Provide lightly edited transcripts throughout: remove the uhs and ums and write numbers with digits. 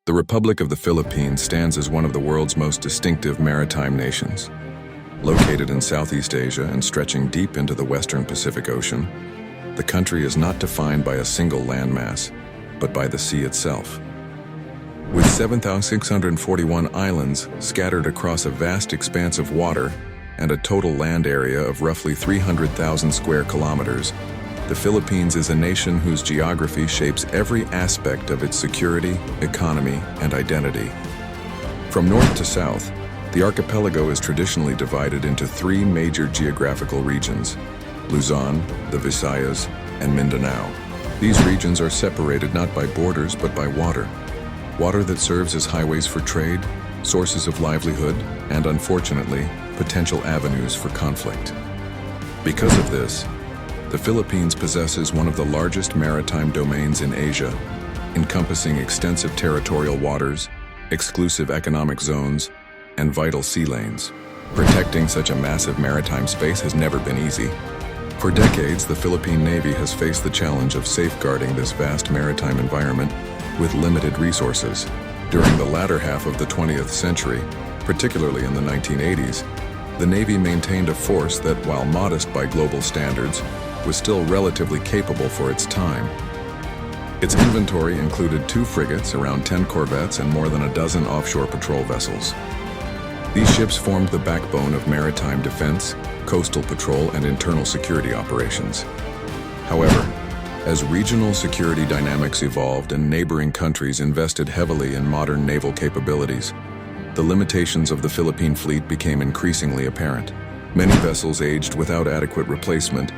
The Republic of the Philippines stands as one of the world's most distinctive maritime nations. Located in Southeast Asia and stretching deep into the western Pacific Ocean, the country is not defined by a single landmass, but by the sea itself. With 7,641 islands scattered across a vast expanse of water and a total land area of roughly 300,000 square kilometers, the Philippines is a nation whose geography shapes every aspect of its security, economy, and identity. From north to south, the archipelago is traditionally divided into three major geographical regions: Luzon, the Visayas, and Mindanao. These regions are separated not by borders but by water. Water that serves as highways for trade, sources of livelihood, and unfortunately, potential avenues for conflict. Because of this, the Philippines possesses one of the largest maritime domains in Asia, encompassing extensive territorial waters, exclusive economic zones, and vital sea lanes. Protecting such a massive maritime space has never been easy. For decades, the Philippine Navy has faced the challenge of safeguarding this vast maritime environment with limited resources. During the latter half of the 20th century, particularly in the 1980s, the Navy maintained a force that, while modest by global standards, was still relatively capable for its time. Its inventory included 2 frigates, around 10 corvettes, and more than a dozen offshore patrol vessels. These ships formed the backbone of maritime defense, coastal patrol, and internal security operations. However, as regional security dynamics evolved and neighboring countries invested heavily in modern naval capabilities, the limitations of the Philippine fleet became increasingly apparent. Many vessels aged without adequate replacement,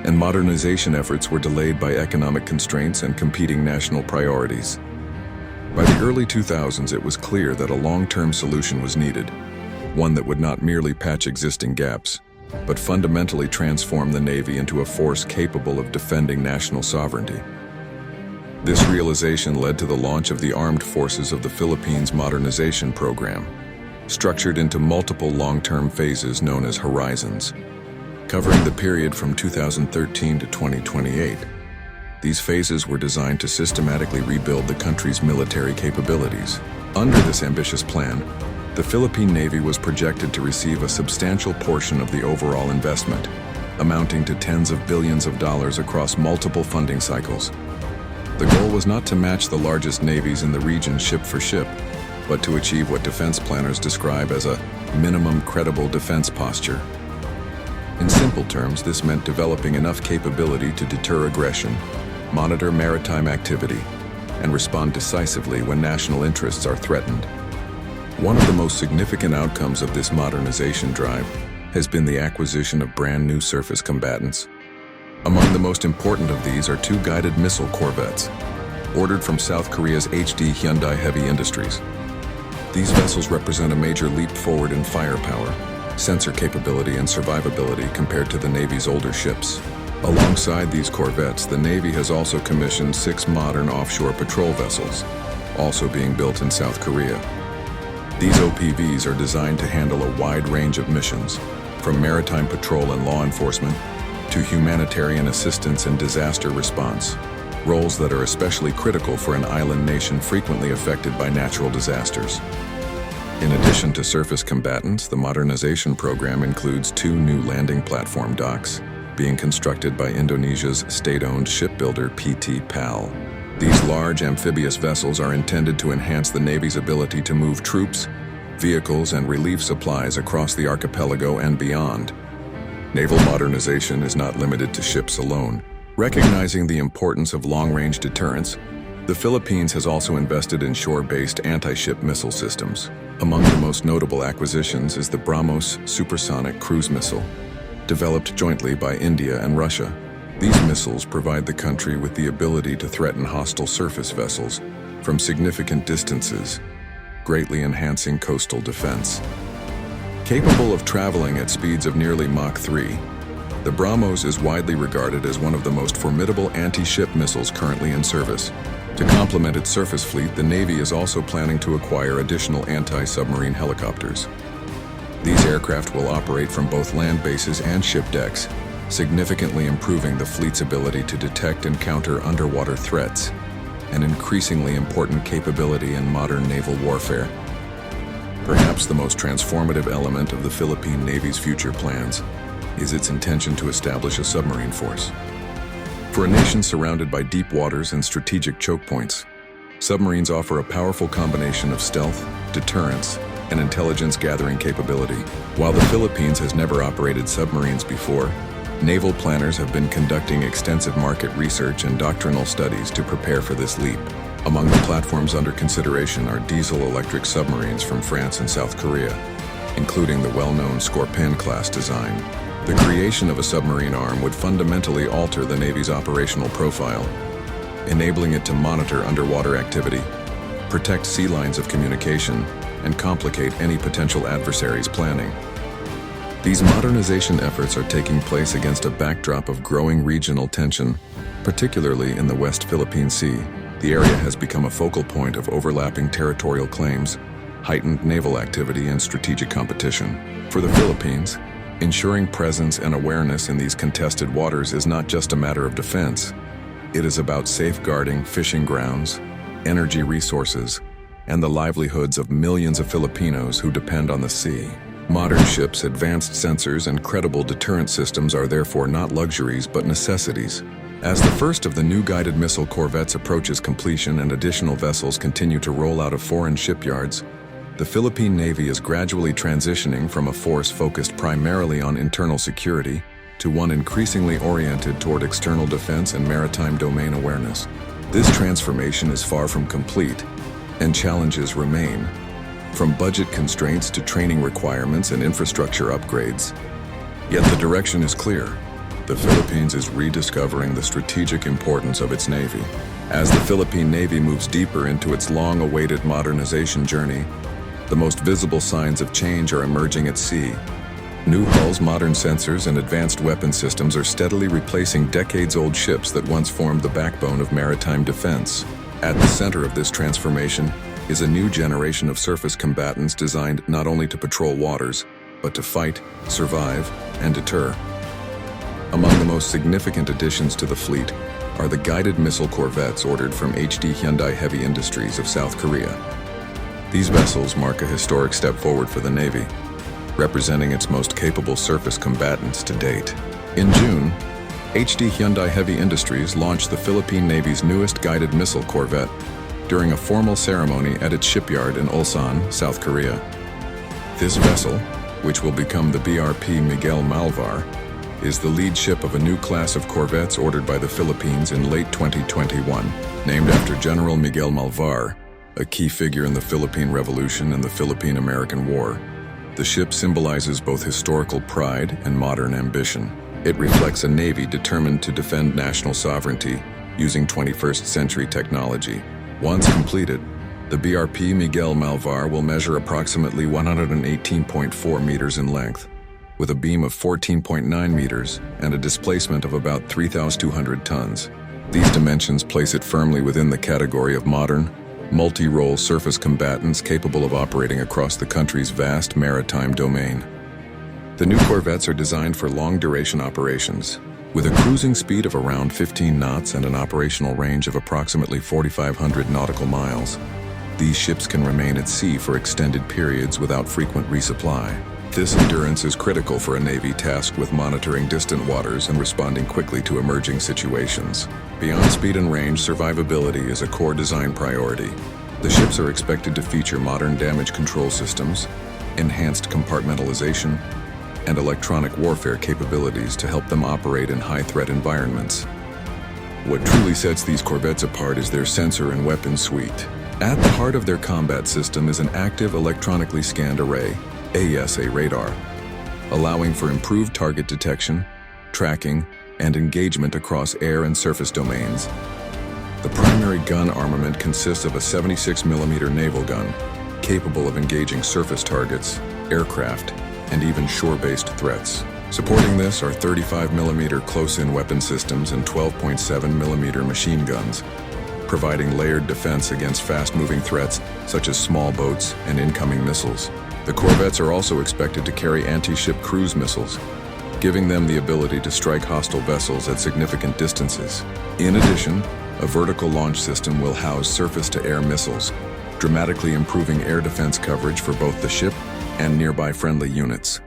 and modernization efforts were delayed by economic constraints and competing national priorities. By the early 2000s, it was clear that a long-term solution was needed, one that would not merely patch existing gaps, but fundamentally transform the Navy into a force capable of defending national sovereignty. This realization led to the launch of the Armed Forces of the Philippines Modernization Program, structured into multiple long-term phases known as Horizons. Covering the period from 2013 to 2028, these phases were designed to systematically rebuild the country's military capabilities. Under this ambitious plan, the Philippine Navy was projected to receive a substantial portion of the overall investment, amounting to tens of billions of dollars across multiple funding cycles. The goal was not to match the largest navies in the region ship for ship, but to achieve what defense planners describe as a minimum credible defense posture. In simple terms, this meant developing enough capability to deter aggression, monitor maritime activity, and respond decisively when national interests are threatened. One of the most significant outcomes of this modernization drive has been the acquisition of brand new surface combatants. Among the most important of these are 2 guided missile corvettes, ordered from South Korea's HD Hyundai Heavy Industries. These vessels represent a major leap forward in firepower, sensor capability, and survivability compared to the Navy's older ships. Alongside these corvettes, the Navy has also commissioned 6 modern offshore patrol vessels, also being built in South Korea. These OPVs are designed to handle a wide range of missions, from maritime patrol and law enforcement to humanitarian assistance and disaster response, roles that are especially critical for an island nation frequently affected by natural disasters. In addition to surface combatants, the modernization program includes 2 new landing platform docks being constructed by Indonesia's state-owned shipbuilder PT PAL. These large amphibious vessels are intended to enhance the Navy's ability to move troops, vehicles, and relief supplies across the archipelago and beyond. Naval modernization is not limited to ships alone. Recognizing the importance of long-range deterrence, the Philippines has also invested in shore-based anti-ship missile systems. Among the most notable acquisitions is the BrahMos supersonic cruise missile, developed jointly by India and Russia. These missiles provide the country with the ability to threaten hostile surface vessels from significant distances, greatly enhancing coastal defense. Capable of traveling at speeds of nearly Mach 3, the BrahMos is widely regarded as one of the most formidable anti-ship missiles currently in service. To complement its surface fleet, the Navy is also planning to acquire additional anti-submarine helicopters. These aircraft will operate from both land bases and ship decks, significantly improving the fleet's ability to detect and counter underwater threats. an increasingly important capability in modern naval warfare. Perhaps the most transformative element of the Philippine Navy's future plans is its intention to establish a submarine force. For a nation surrounded by deep waters and strategic choke points, submarines offer a powerful combination of stealth, deterrence, and intelligence-gathering capability. While the Philippines has never operated submarines before, naval planners have been conducting extensive market research and doctrinal studies to prepare for this leap. Among the platforms under consideration are diesel-electric submarines from France and South Korea, including the well-known Scorpion-class design. The creation of a submarine arm would fundamentally alter the Navy's operational profile, enabling it to monitor underwater activity, protect sea lines of communication, and complicate any potential adversary's planning. These modernization efforts are taking place against a backdrop of growing regional tension, particularly in the West Philippine Sea. The area has become a focal point of overlapping territorial claims, heightened naval activity, and strategic competition. For the Philippines, ensuring presence and awareness in these contested waters is not just a matter of defense. It is about safeguarding fishing grounds, energy resources, and the livelihoods of millions of Filipinos who depend on the sea. Modern ships, advanced sensors, and credible deterrent systems are therefore not luxuries but necessities. As the first of the new guided missile corvettes approaches completion and additional vessels continue to roll out of foreign shipyards, the Philippine Navy is gradually transitioning from a force focused primarily on internal security to one increasingly oriented toward external defense and maritime domain awareness. This transformation is far from complete, and challenges remain, from budget constraints to training requirements and infrastructure upgrades. Yet the direction is clear. The Philippines is rediscovering the strategic importance of its Navy. As the Philippine Navy moves deeper into its long-awaited modernization journey, the most visible signs of change are emerging at sea. New hulls, modern sensors, and advanced weapon systems are steadily replacing decades-old ships that once formed the backbone of maritime defense. At the center of this transformation is a new generation of surface combatants designed not only to patrol waters, but to fight, survive, and deter. Among the most significant additions to the fleet are the guided missile corvettes ordered from HD Hyundai Heavy Industries of South Korea. These vessels mark a historic step forward for the Navy, representing its most capable surface combatants to date. In June, HD Hyundai Heavy Industries launched the Philippine Navy's newest guided missile corvette during a formal ceremony at its shipyard in Ulsan, South Korea. This vessel, which will become the BRP Miguel Malvar, is the lead ship of a new class of corvettes ordered by the Philippines in late 2021. Named after General Miguel Malvar, a key figure in the Philippine Revolution and the Philippine-American War, the ship symbolizes both historical pride and modern ambition. It reflects a Navy determined to defend national sovereignty using 21st century technology. Once completed, the BRP Miguel Malvar will measure approximately 118.4 meters in length, with a beam of 14.9 meters and a displacement of about 3,200 tons. These dimensions place it firmly within the category of modern, multi-role surface combatants capable of operating across the country's vast maritime domain. The new corvettes are designed for long-duration operations, with a cruising speed of around 15 knots and an operational range of approximately 4,500 nautical miles. These ships can remain at sea for extended periods without frequent resupply. This endurance is critical for a Navy tasked with monitoring distant waters and responding quickly to emerging situations. Beyond speed and range, survivability is a core design priority. The ships are expected to feature modern damage control systems, enhanced compartmentalization, and electronic warfare capabilities to help them operate in high-threat environments. What truly sets these corvettes apart is their sensor and weapon suite. At the heart of their combat system is an active electronically scanned array, AESA radar, allowing for improved target detection, tracking, and engagement across air and surface domains. The primary gun armament consists of a 76mm naval gun, capable of engaging surface targets, aircraft, and even shore-based threats. Supporting this are 35mm close-in weapon systems and 12.7mm machine guns, providing layered defense against fast-moving threats such as small boats and incoming missiles. The corvettes are also expected to carry anti-ship cruise missiles, giving them the ability to strike hostile vessels at significant distances. In addition, a vertical launch system will house surface-to-air missiles, dramatically improving air defense coverage for both the ship and nearby friendly units.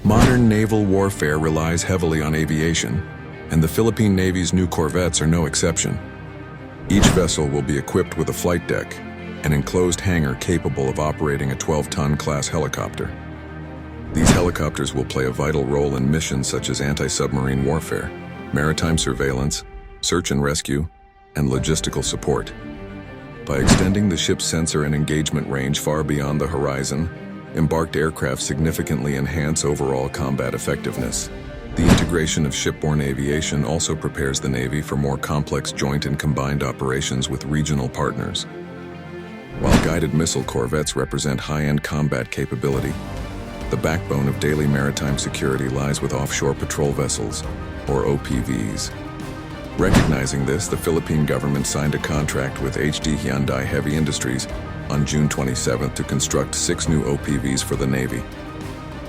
Modern naval warfare relies heavily on aviation, and the Philippine Navy's new corvettes are no exception. Each vessel will be equipped with a flight deck, an enclosed hangar capable of operating a 12-ton class helicopter. These helicopters will play a vital role in missions such as anti-submarine warfare, maritime surveillance, search and rescue, and logistical support. By extending the ship's sensor and engagement range far beyond the horizon, embarked aircraft significantly enhance overall combat effectiveness. The integration of shipborne aviation also prepares the Navy for more complex joint and combined operations with regional partners. While guided missile corvettes represent high-end combat capability, the backbone of daily maritime security lies with offshore patrol vessels, or OPVs. Recognizing this, the Philippine government signed a contract with HD Hyundai Heavy Industries on June 27 to construct 6 new OPVs for the Navy.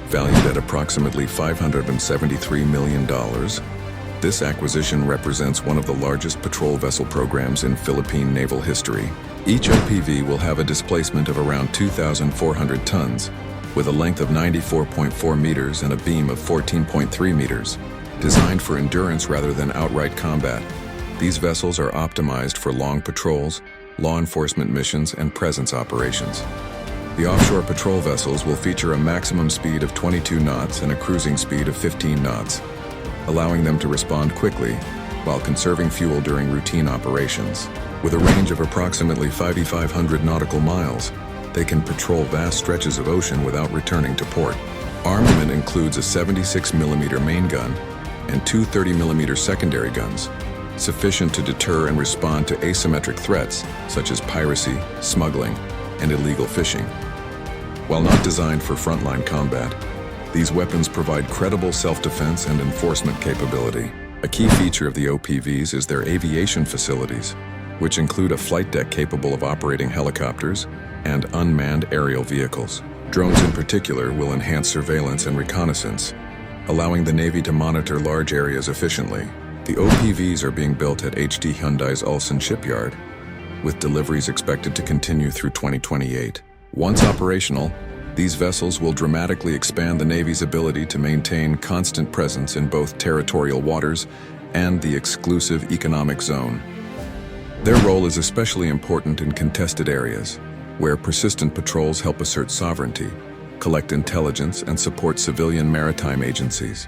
Valued at approximately $573 million, this acquisition represents one of the largest patrol vessel programs in Philippine naval history. Each OPV will have a displacement of around 2,400 tons, with a length of 94.4 meters and a beam of 14.3 meters. Designed for endurance rather than outright combat, these vessels are optimized for long patrols, law enforcement missions, and presence operations. The offshore patrol vessels will feature a maximum speed of 22 knots and a cruising speed of 15 knots, allowing them to respond quickly while conserving fuel during routine operations. With a range of approximately 5,500 nautical miles, they can patrol vast stretches of ocean without returning to port. Armament includes a 76mm main gun and 2 30mm secondary guns, sufficient to deter and respond to asymmetric threats such as piracy, smuggling, and illegal fishing. While not designed for frontline combat, these weapons provide credible self-defense and enforcement capability. A key feature of the OPVs is their aviation facilities, which include a flight deck capable of operating helicopters and unmanned aerial vehicles. Drones in particular will enhance surveillance and reconnaissance, allowing the Navy to monitor large areas efficiently. The OPVs are being built at HD Hyundai's Ulsan shipyard, with deliveries expected to continue through 2028. Once operational, these vessels will dramatically expand the Navy's ability to maintain constant presence in both territorial waters and the exclusive economic zone. Their role is especially important in contested areas, where persistent patrols help assert sovereignty, collect intelligence, and support civilian maritime agencies.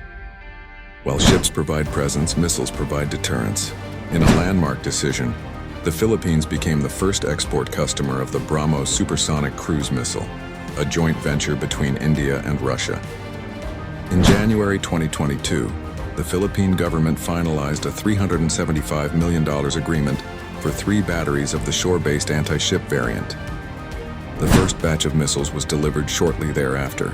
While ships provide presence, missiles provide deterrence. In a landmark decision, the Philippines became the first export customer of the BrahMos supersonic cruise missile, a joint venture between India and Russia. In January 2022, the Philippine government finalized a $375 million agreement for 3 batteries of the shore-based anti-ship variant. The first batch of missiles was delivered shortly thereafter,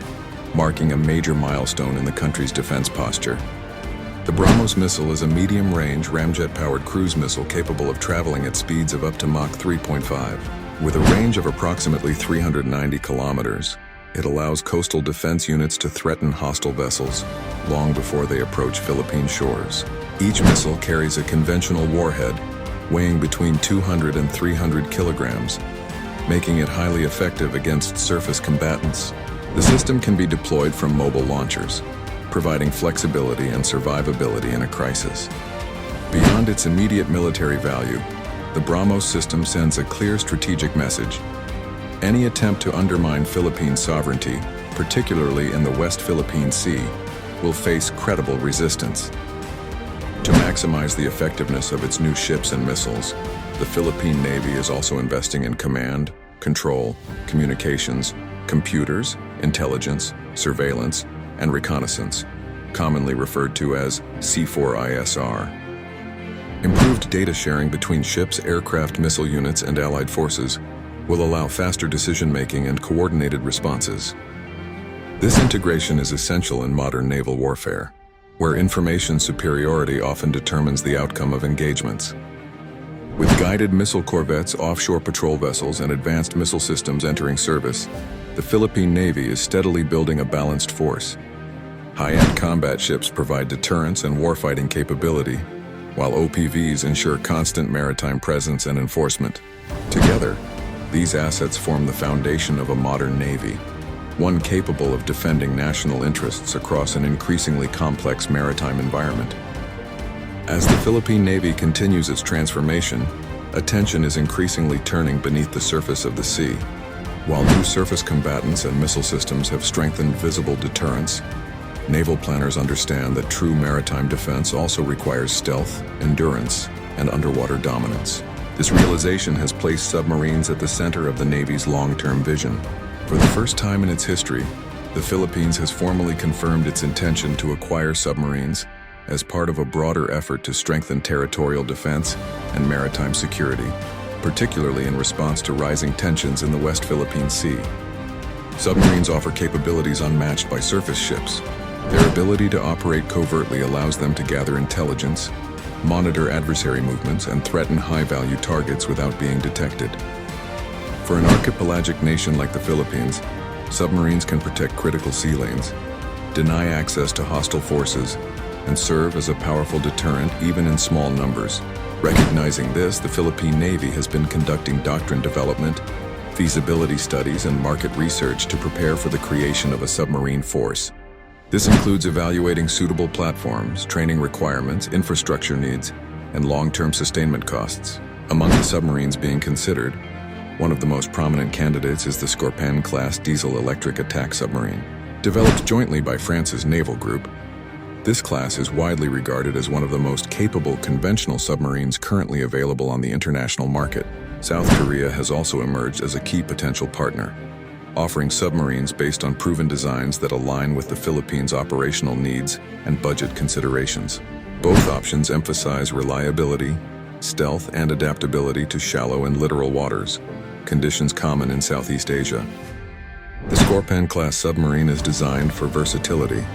marking a major milestone in the country's defense posture. The BrahMos missile is a medium-range ramjet-powered cruise missile capable of traveling at speeds of up to Mach 3.5. With a range of approximately 390 kilometers, it allows coastal defense units to threaten hostile vessels long before they approach Philippine shores. Each missile carries a conventional warhead weighing between 200 and 300 kilograms, making it highly effective against surface combatants. The system can be deployed from mobile launchers, providing flexibility and survivability in a crisis. Beyond its immediate military value, the BrahMos system sends a clear strategic message. Any attempt to undermine Philippine sovereignty, particularly in the West Philippine Sea, will face credible resistance. To maximize the effectiveness of its new ships and missiles, the Philippine Navy is also investing in command, control, communications, computers, intelligence, surveillance, and reconnaissance, commonly referred to as C4ISR. Improved data sharing between ships, aircraft, missile units, and allied forces will allow faster decision-making and coordinated responses. This integration is essential in modern naval warfare, where information superiority often determines the outcome of engagements. With guided missile corvettes, offshore patrol vessels, and advanced missile systems entering service, the Philippine Navy is steadily building a balanced force. High-end combat ships provide deterrence and warfighting capability, while OPVs ensure constant maritime presence and enforcement. Together, these assets form the foundation of a modern Navy, one capable of defending national interests across an increasingly complex maritime environment. As the Philippine Navy continues its transformation, attention is increasingly turning beneath the surface of the sea. While new surface combatants and missile systems have strengthened visible deterrence, naval planners understand that true maritime defense also requires stealth, endurance, and underwater dominance. This realization has placed submarines at the center of the Navy's long-term vision. For the first time in its history, the Philippines has formally confirmed its intention to acquire submarines as part of a broader effort to strengthen territorial defense and maritime security, particularly in response to rising tensions in the West Philippine Sea. Submarines offer capabilities unmatched by surface ships. Their ability to operate covertly allows them to gather intelligence, monitor adversary movements, and threaten high-value targets without being detected. For an archipelagic nation like the Philippines, submarines can protect critical sea lanes, deny access to hostile forces, and serve as a powerful deterrent even in small numbers. Recognizing this, the Philippine Navy has been conducting doctrine development, feasibility studies, and market research to prepare for the creation of a submarine force. This includes evaluating suitable platforms, training requirements, infrastructure needs, and long-term sustainment costs. Among the submarines being considered, one of the most prominent candidates is the Scorpion-class diesel-electric attack submarine. Developed jointly by France's naval group, this class is widely regarded as one of the most capable conventional submarines currently available on the international market. South Korea has also emerged as a key potential partner, offering submarines based on proven designs that align with the Philippines' operational needs and budget considerations. Both options emphasize reliability, stealth, and adaptability to shallow and littoral waters, conditions common in Southeast Asia. The Scorpion-class submarine is designed for versatility,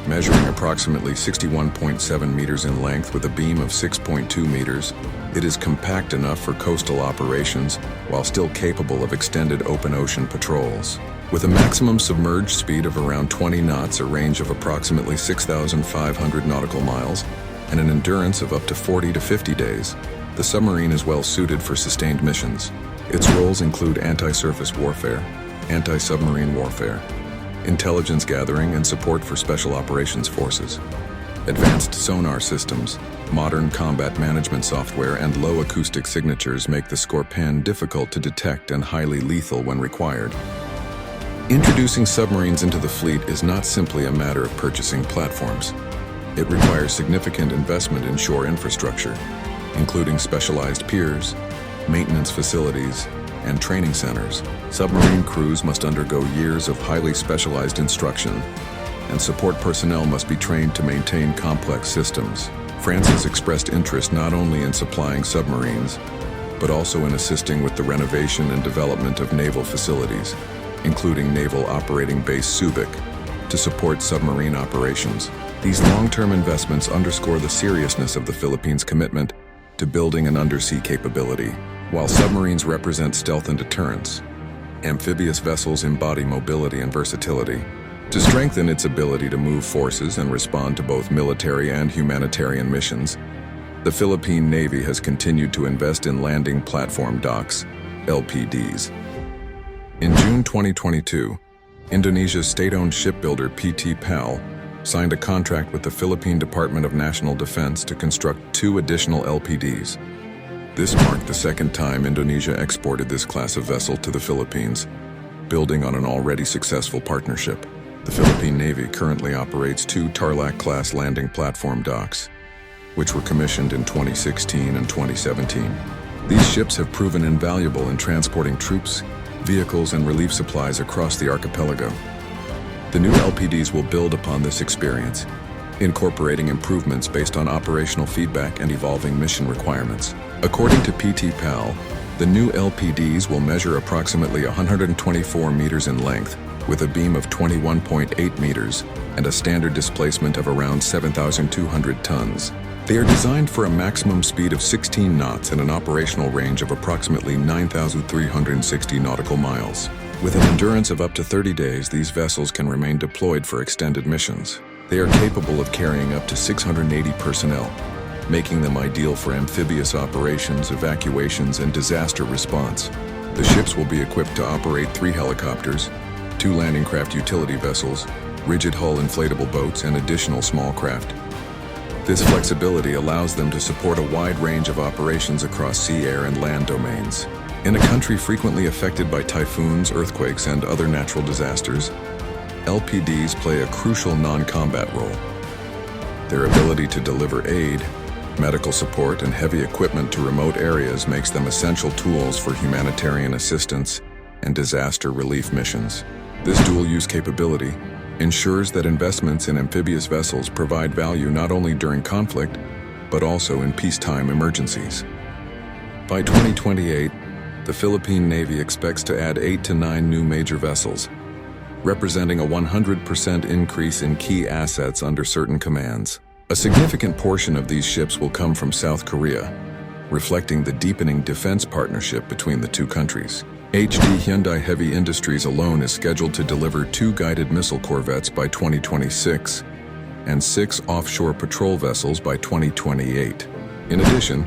measuring approximately 61.7 meters in length with a beam of 6.2 meters. It is compact enough for coastal operations while still capable of extended open ocean patrols. With a maximum submerged speed of around 20 knots, a range of approximately 6,500 nautical miles, and an endurance of up to 40 to 50 days, the submarine is well suited for sustained missions. Its roles include anti-surface warfare, anti-submarine warfare, intelligence gathering, and support for special operations forces. Advanced sonar systems, modern combat management software, and low acoustic signatures make the Scorpion difficult to detect and highly lethal when required. Introducing submarines into the fleet is not simply a matter of purchasing platforms. It requires significant investment in shore infrastructure, including specialized piers, maintenance facilities, and training centers. Submarine crews must undergo years of highly specialized instruction, and support personnel must be trained to maintain complex systems. France has expressed interest not only in supplying submarines, but also in assisting with the renovation and development of naval facilities, including Naval Operating Base Subic, to support submarine operations. These long-term investments underscore the seriousness of the Philippines' commitment to building an undersea capability. While submarines represent stealth and deterrence, amphibious vessels embody mobility and versatility. To strengthen its ability to move forces and respond to both military and humanitarian missions, the Philippine Navy has continued to invest in landing platform docks, LPDs. In June 2022, Indonesia's state-owned shipbuilder PT PAL signed a contract with the Philippine Department of National Defense to construct 2 additional LPDs. This marked the second time Indonesia exported this class of vessel to the Philippines, building on an already successful partnership. The Philippine Navy currently operates 2 Tarlac-class landing platform docks, which were commissioned in 2016 and 2017. These ships have proven invaluable in transporting troops, vehicles, and relief supplies across the archipelago. The new LPDs will build upon this experience, incorporating improvements based on operational feedback and evolving mission requirements. According to PT PAL, the new LPDs will measure approximately 124 meters in length, with a beam of 21.8 meters and a standard displacement of around 7,200 tons. They are designed for a maximum speed of 16 knots and an operational range of approximately 9,360 nautical miles. With an endurance of up to 30 days, these vessels can remain deployed for extended missions. They are capable of carrying up to 680 personnel, making them ideal for amphibious operations, evacuations, and disaster response. The ships will be equipped to operate 3 helicopters, 2 landing craft utility vessels, rigid hull inflatable boats, and additional small craft. This flexibility allows them to support a wide range of operations across sea, air, and land domains. In a country frequently affected by typhoons, earthquakes, and other natural disasters, LPDs play a crucial non-combat role. Their ability to deliver aid, medical support, and heavy equipment to remote areas makes them essential tools for humanitarian assistance and disaster relief missions. This dual-use capability ensures that investments in amphibious vessels provide value not only during conflict, but also in peacetime emergencies. By 2028, the Philippine Navy expects to add 8 to 9 new major vessels, representing a 100% increase in key assets under certain commands. A significant portion of these ships will come from South Korea, reflecting the deepening defense partnership between the two countries. HD Hyundai Heavy Industries alone is scheduled to deliver 2 guided missile corvettes by 2026 and 6 offshore patrol vessels by 2028. In addition,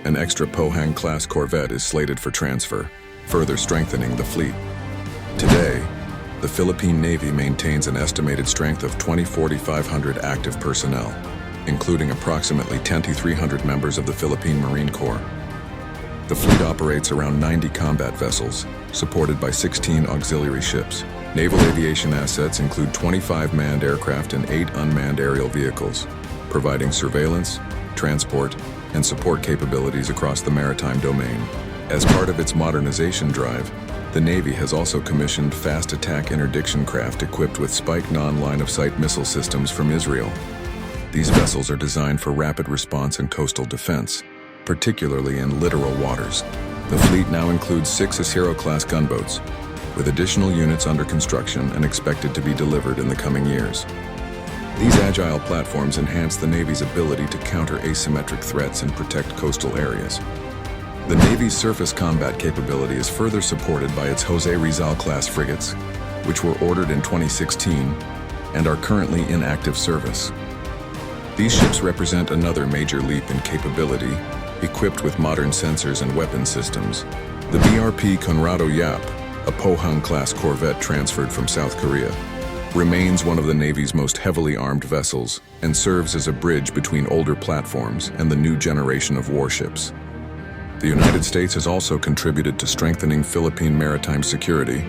an extra Pohang-class corvette is slated for transfer, further strengthening the fleet. Today, the Philippine Navy maintains an estimated strength of 4,500 active personnel, including approximately 2,300 members of the Philippine Marine Corps. The fleet operates around 90 combat vessels, supported by 16 auxiliary ships. Naval aviation assets include 25 manned aircraft and 8 unmanned aerial vehicles, providing surveillance, transport, and support capabilities across the maritime domain. As part of its modernization drive, the Navy has also commissioned fast attack interdiction craft equipped with Spike non-line-of-sight missile systems from Israel. These vessels are designed for rapid response and coastal defense, particularly in littoral waters. The fleet now includes 6 Acero-class gunboats, with additional units under construction and expected to be delivered in the coming years. These agile platforms enhance the Navy's ability to counter asymmetric threats and protect coastal areas. The Navy's surface combat capability is further supported by its Jose Rizal-class frigates, which were ordered in 2016 and are currently in active service. These ships represent another major leap in capability, equipped with modern sensors and weapon systems. The BRP Conrado Yap, a Pohang-class corvette transferred from South Korea, remains one of the Navy's most heavily armed vessels and serves as a bridge between older platforms and the new generation of warships. The United States has also contributed to strengthening Philippine maritime security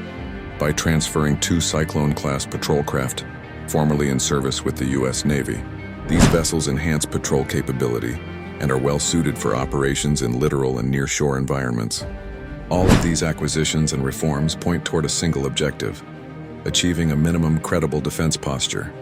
by transferring 2 Cyclone-class patrol craft, formerly in service with the U.S. Navy. These vessels enhance patrol capability and are well suited for operations in littoral and near-shore environments. All of these acquisitions and reforms point toward a single objective: achieving a minimum credible defense posture.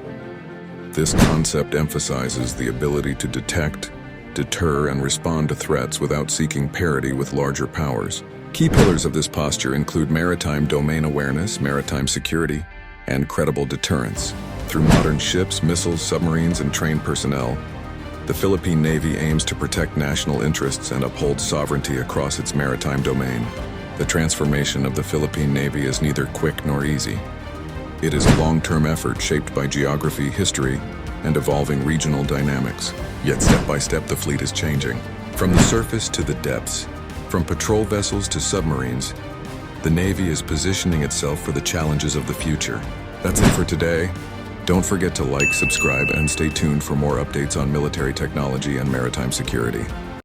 This concept emphasizes the ability to detect, deter, and respond to threats without seeking parity with larger powers. Key pillars of this posture include maritime domain awareness, maritime security, and credible deterrence. Through modern ships, missiles, submarines, and trained personnel, the Philippine Navy aims to protect national interests and uphold sovereignty across its maritime domain. The transformation of the Philippine Navy is neither quick nor easy. It is a long-term effort shaped by geography, history, and evolving regional dynamics. Yet step by step the fleet is changing. From the surface to the depths, from patrol vessels to submarines, the Navy is positioning itself for the challenges of the future. That's it for today. Don't forget to like, subscribe, and stay tuned for more updates on military technology and maritime security.